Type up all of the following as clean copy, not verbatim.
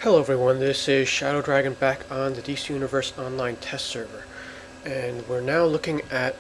Hello everyone, this is Shadow Dragon back on the DC Universe Online test server, and we're now looking at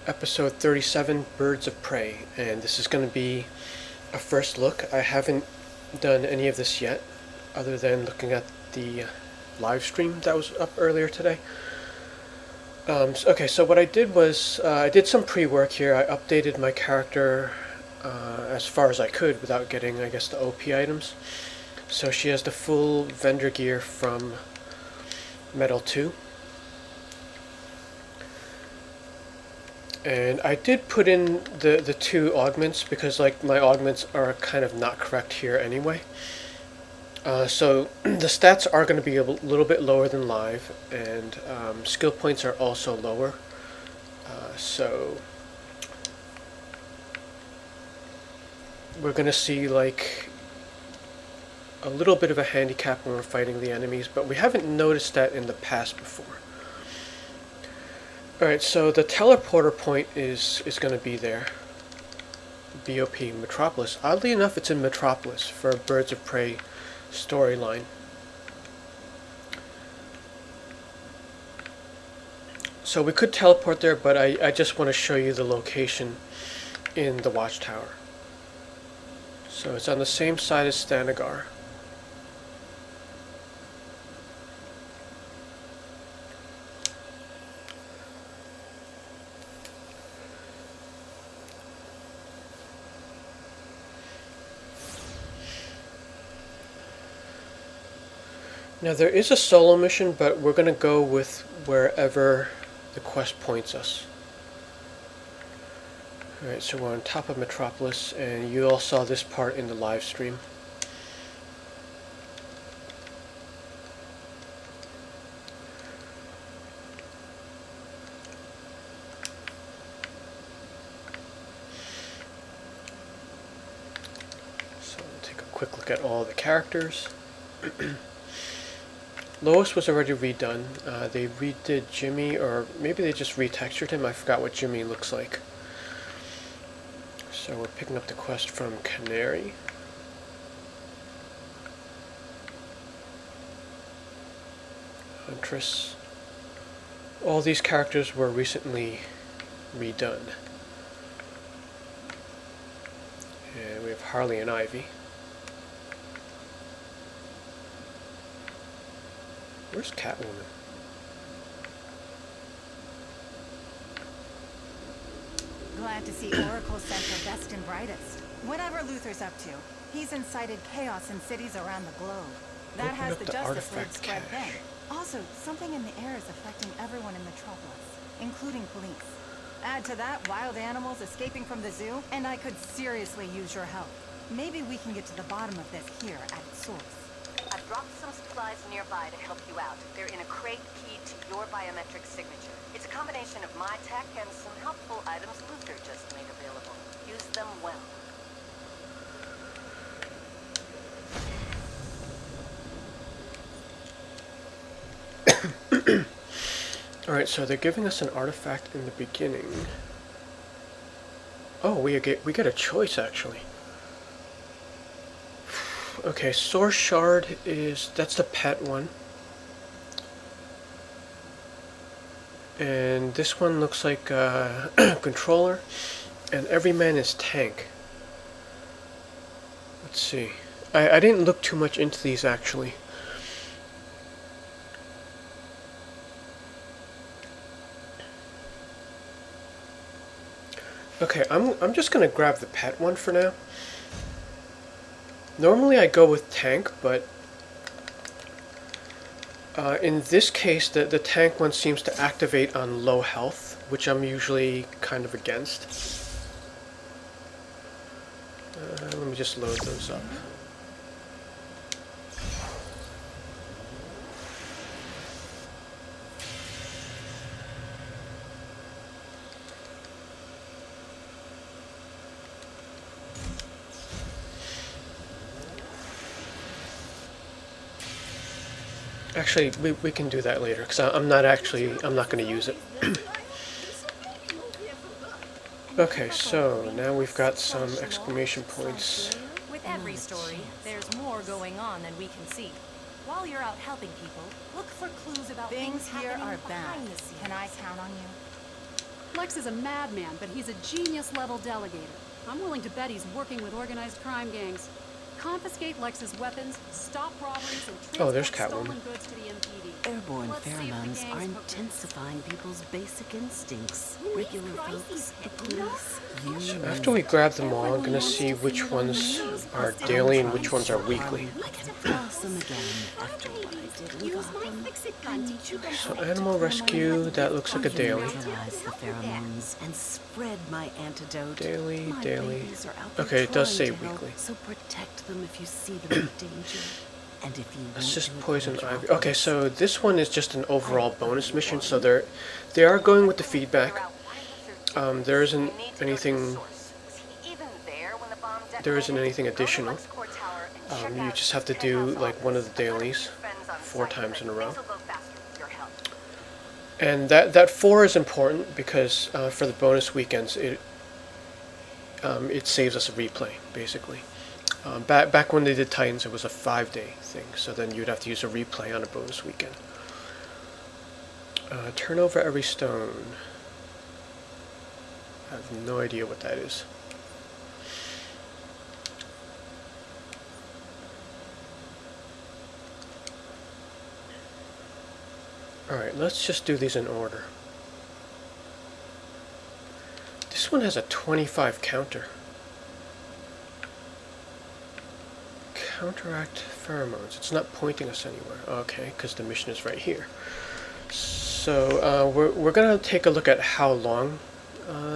episode 37, Birds of Prey, and this is going to be a first look. I haven't done any of this yet, other than looking at the live stream that was up earlier today. So what I did was, I did some pre-work here. I updated my character as far as I could without getting, I guess, the OP items. So she has the full vendor gear from Metal 2. And I did put in the two augments because like my augments are kind of not correct here anyway. So the stats are going to be a little bit lower than live, and skill points are also lower. So we're going to see like a little bit of a handicap when we're fighting the enemies, but we haven't noticed that in the past before. Alright, so the teleporter point is going to be there. BOP, Metropolis. Oddly enough, it's in Metropolis for a Birds of Prey storyline. So we could teleport there, but I just want to show you the location in the watchtower. So it's on the same side as Stanagar. Now there is a solo mission, but we're going to go with wherever the quest points us. Alright, so we're on top of Metropolis, and you all saw this part in the live stream. So we'll take a quick look at all the characters. Lois was already redone. They redid Jimmy, or maybe they just retextured him. I forgot what Jimmy looks like. So we're picking up the quest from Canary. Huntress. All these characters were recently redone. And we have Harley and Ivy. Where's Catwoman? Glad to see Oracle sent her best and brightest. Whatever Luther's up to, he's incited chaos in cities around the globe. That Open has up the the Justice League artifact spread cache. thin. Also, something in the air is affecting everyone in Metropolis, including police. Add to that wild animals escaping from the zoo, and I could seriously use your help. Maybe we can get to the bottom of this here at its source. I've dropped some supplies nearby to help you out. They're in a crate keyed to your biometric signature. It's a combination of my tech and some helpful items Luther just made available. Use them well. Alright, so they're giving us an artifact in the beginning. Oh, we get a choice actually. Okay, Source Shard that's the pet one. And this one looks like a controller. And Everyman is tank. Let's see. I didn't look too much into these actually. Okay, I'm just gonna grab the pet one for now. Normally I go with tank, but in this case the tank one seems to activate on low health, which I'm usually kind of against. Let me just load those up. Actually, we can do that later, because I'm not going to use it. Okay, so now we've got some exclamation points. With every story, there's more going on than we can see. While you're out helping people, look for clues about Things here happening are bad. behind the scenes. Can I count on you? Lex is a madman, but he's a genius-level delegator. I'm willing to bet he's working with organized crime gangs. Confiscate Lex's weapons, stop robberies, and Oh, there's transport Catwoman. stolen goods to the MPD. Airborne Let's see if the pheromones gangs are hook intensifying people's basic instincts. When these Regular crises folks, hit, the you know, police, you. After we grab them all, I'm gonna see which ones are daily and which ones are weekly. I can cross them again after what I did in use my Gotham. fix-it gun, teach you guys So how to animal control rescue, my that looks like a daily. Neutralize the pheromones and spread my antidote. Daily, My daily. babies are out there Okay, it does say trying to help, weekly. so protect them if you see them in danger. And if you won't Assist do it poison for ivy. Metropolis, Okay, so this one is just an overall bonus mission, so they are going with the feedback. There isn't anything additional. You just have to do like one of the dailies 4 times in a row. And that 4 is important because for the bonus weekends it saves us a replay basically. Back when they did Titans, it was a 5-day thing, so then you'd have to use a replay on a bonus weekend. Turn over every stone. I have no idea what that is. Alright, let's just do these in order. This one has a 25 counter. Counteract pheromones. It's not pointing us anywhere. Okay, because the mission is right here. So we're gonna take a look at how long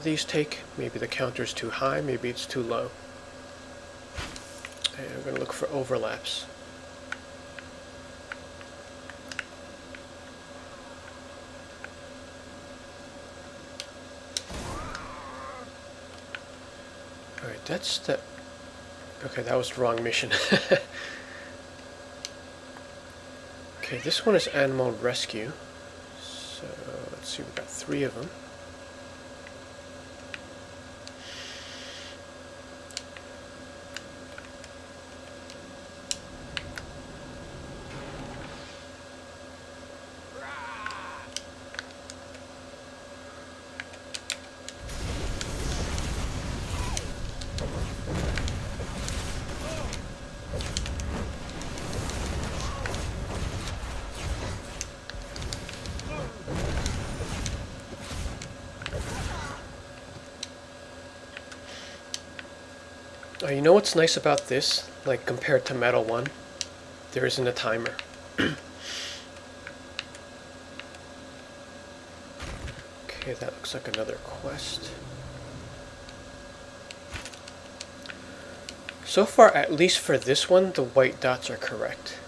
these take. Maybe the counter's too high, maybe it's too low. And we're gonna look for overlaps. Alright, that's the... Okay, that was the wrong mission. Okay, this one is animal rescue. So, let's see, we've got 3 of them. You know what's nice about this, like compared to Metal 1? There isn't a timer. Okay, that looks like another quest. So far, at least for this one, the white dots are correct.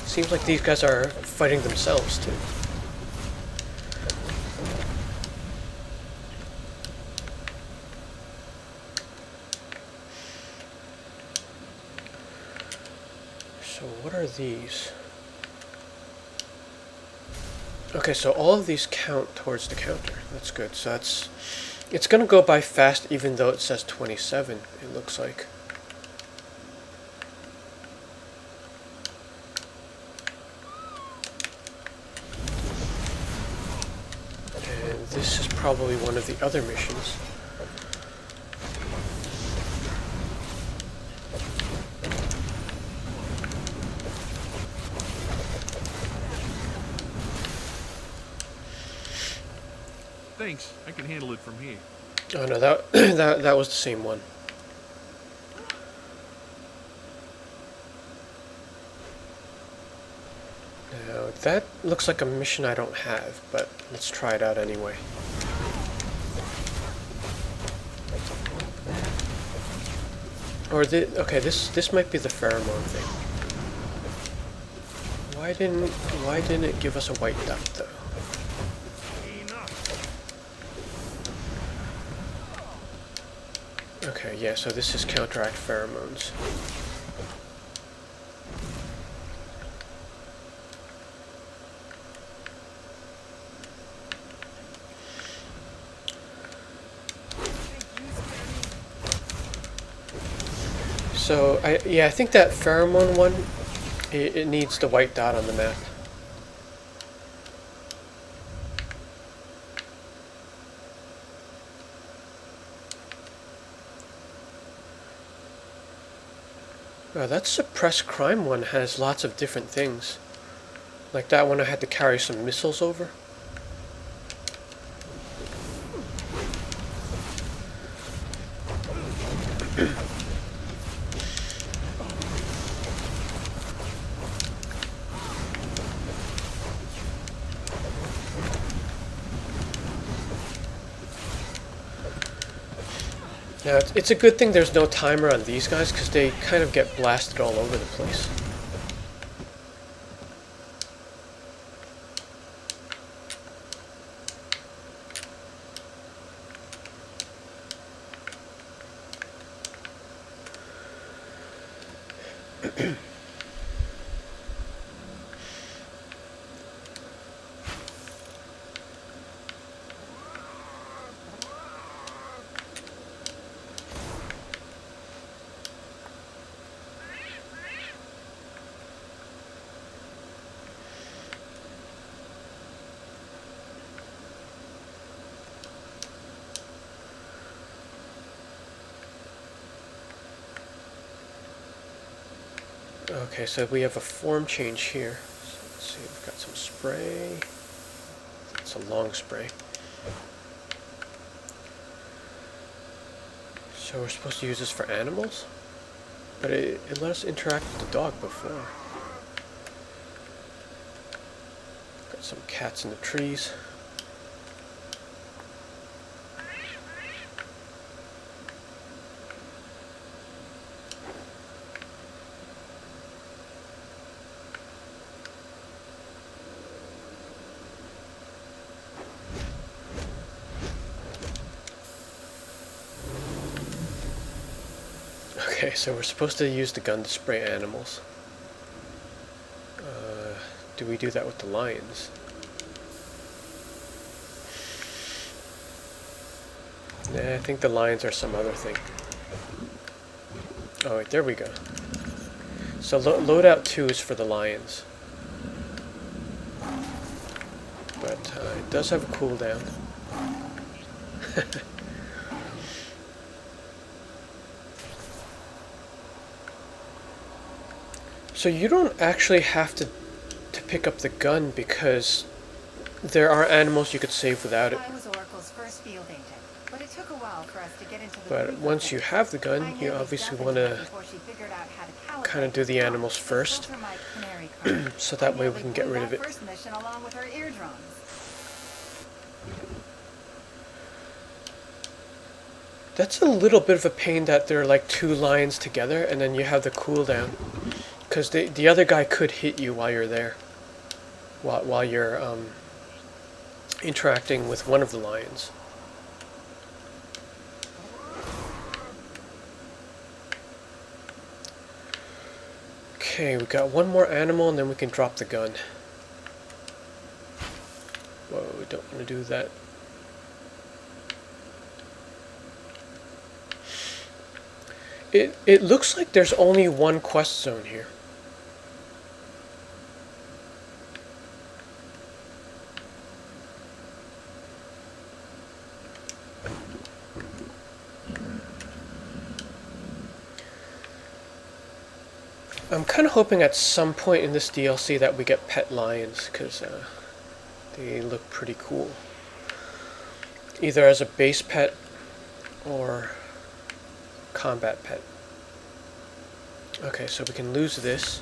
Seems like these guys are fighting themselves too. So what are these? Okay, so all of these count towards the counter. That's good. So it's gonna go by fast even though it says 27, it looks like. This is probably one of the other missions. Thanks, I can handle it from here. Oh no, that was the same one. Now that looks like a mission I don't have, but let's try it out anyway. Or okay, this might be the pheromone thing. Why didn't it give us a white dot though? Okay, yeah, so this is counteract pheromones. So, I think that pheromone one, it needs the white dot on the map. Oh, that suppressed crime one has lots of different things. Like that one I had to carry some missiles over. Now, it's a good thing there's no timer on these guys, because they kind of get blasted all over the place. Okay, so we have a form change here. So let's see, we've got some spray. It's a long spray. So we're supposed to use this for animals? But it let us interact with the dog before. Got some cats in the trees. Okay, so we're supposed to use the gun to spray animals. Do we do that with the lions? Nah, I think the lions are some other thing. Oh wait, there we go. So loadout 2 is for the lions. But it does have a cooldown. So you don't actually have to pick up the gun, because there are animals you could save without it. I was Oracle's first field agent, but it took a while for us to get into the But once you have the gun, you obviously want to kind of do the animals first, so that way we can get rid of it. First mission along with her eardrums. That's a little bit of a pain that they're like 2 lions together, and then you have the cooldown. Because the other guy could hit you while you're there. While you're interacting with one of the lions. Okay, we got one more animal and then we can drop the gun. Whoa, we don't want to do that. It looks like there's only one quest zone here. I'm kind of hoping at some point in this DLC that we get pet lions, because they look pretty cool. Either as a base pet or combat pet. Okay, so we can lose this.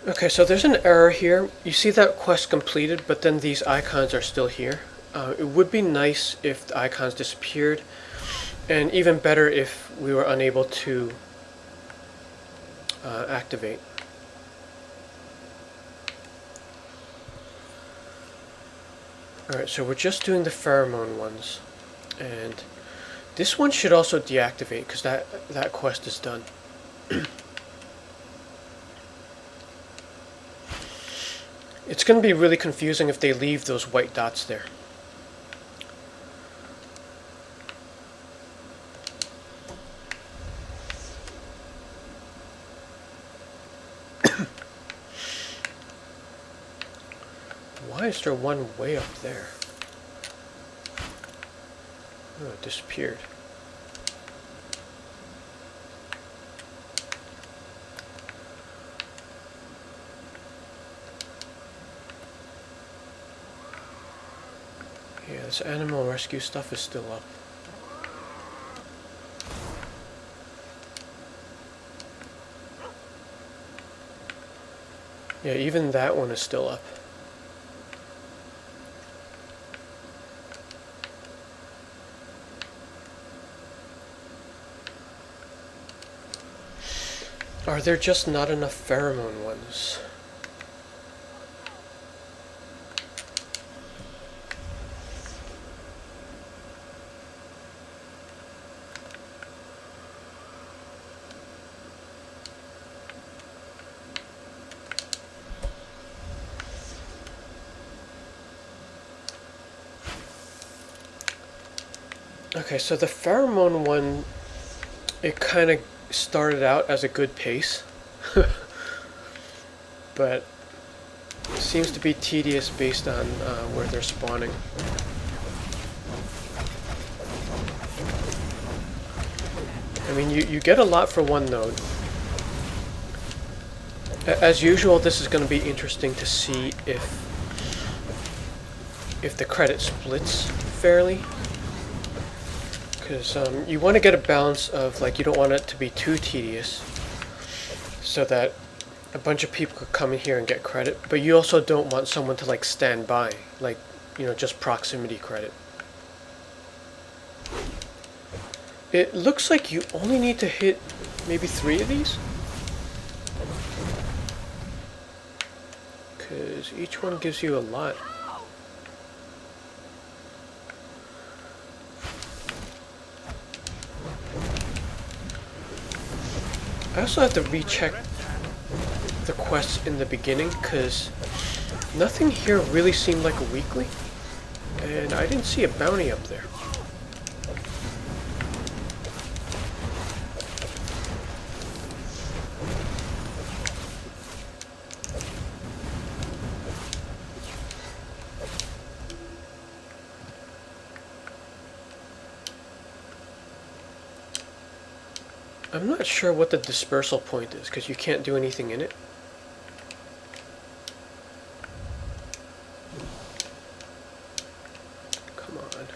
Okay, so there's an error here. You see that quest completed, but then these icons are still here. It would be nice if the icons disappeared, and even better if we were unable to activate. Alright, so we're just doing the pheromone ones, and this one should also deactivate because that quest is done. It's going to be really confusing if they leave those white dots there. Why is there one way up there? Oh, it disappeared. Yeah, this animal rescue stuff is still up. Yeah, even that one is still up. Are there just not enough pheromone ones? Okay, so the pheromone one, it kind of started out as a good pace, but it seems to be tedious based on where they're spawning. I mean, you get a lot for one node. As usual, this is going to be interesting to see if the credit splits fairly. Because you want to get a balance of, like, you don't want it to be too tedious so that a bunch of people could come in here and get credit, but you also don't want someone to, like, stand by, like, you know, just proximity credit. It looks like you only need to hit maybe 3 of these, because each one gives you a lot. I also have to recheck the quests in the beginning because nothing here really seemed like a weekly, and I didn't see a bounty up there. I'm not sure what the dispersal point is, because you can't do anything in it. Come on.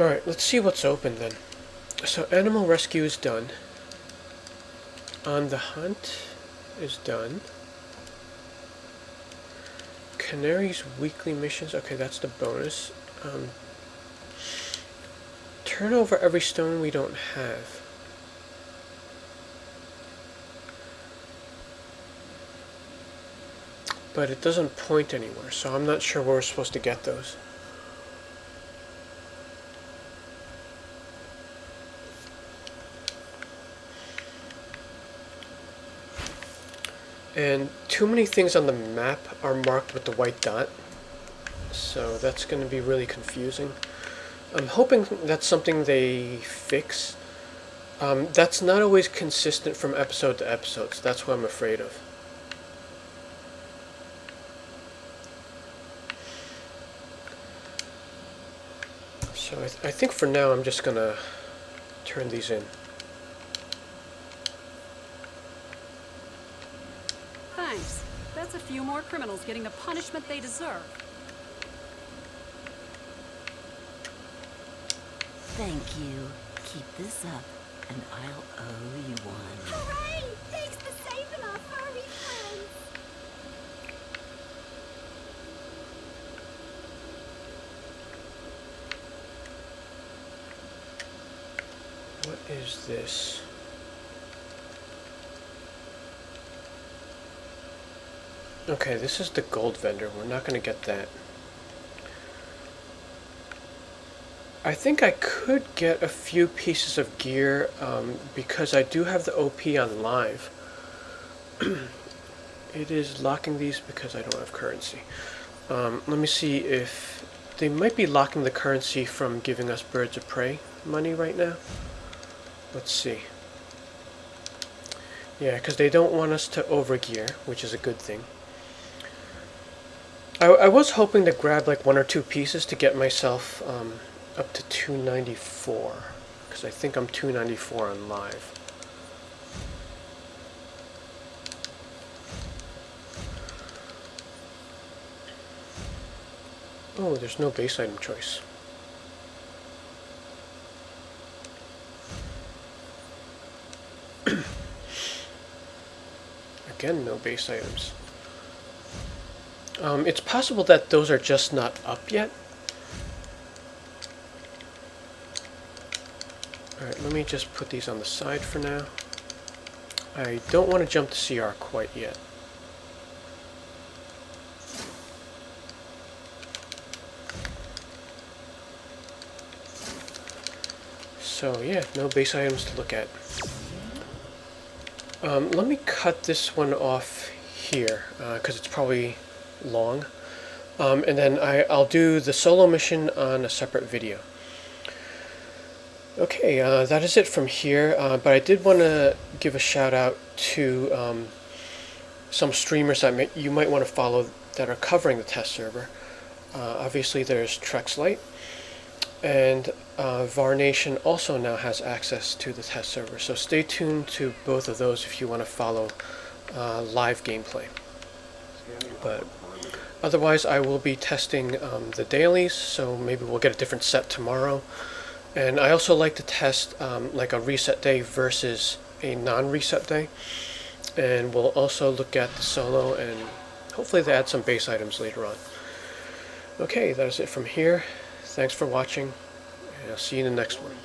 Alright, let's see what's open then. So animal rescue is done. On the hunt is done. Canary's weekly missions, okay, that's the bonus. Turn over every stone we don't have. But it doesn't point anywhere, so I'm not sure where we're supposed to get those. And too many things on the map are marked with the white dot, so that's going to be really confusing. I'm hoping that's something they fix. That's not always consistent from episode to episode, so that's what I'm afraid of. So I think for now I'm just going to turn these in. Thanks. That's a few more criminals getting the punishment they deserve. Thank you. Keep this up, and I'll owe you one. Hooray! Thanks for saving our furry friends! What is this? Okay, this is the gold vendor. We're not going to get that. I think I could get a few pieces of gear because I do have the OP on live. It is locking these because I don't have currency. Let me see if they might be locking the currency from giving us Birds of Prey money right now. Let's see. Yeah, because they don't want us to overgear, which is a good thing. I was hoping to grab like 1 or 2 pieces to get myself up to 294, because I think I'm 294 on live. Oh, there's no base item choice. Again, no base items. It's possible that those are just not up yet. Alright, let me just put these on the side for now. I don't want to jump to CR quite yet. So yeah, no base items to look at. Let me cut this one off here, because it's probably long. And then I'll do the solo mission on a separate video. Okay, that is it from here, but I did want to give a shout out to some streamers that you might want to follow that are covering the test server. Obviously there's Trexlight, and Varnation also now has access to the test server, so stay tuned to both of those if you want to follow live gameplay. But otherwise I will be testing the dailies, so maybe we'll get a different set tomorrow. And I also like to test like a reset day versus a non-reset day. And we'll also look at the solo, and hopefully they add some base items later on. Okay, that is it from here. Thanks for watching, and I'll see you in the next one.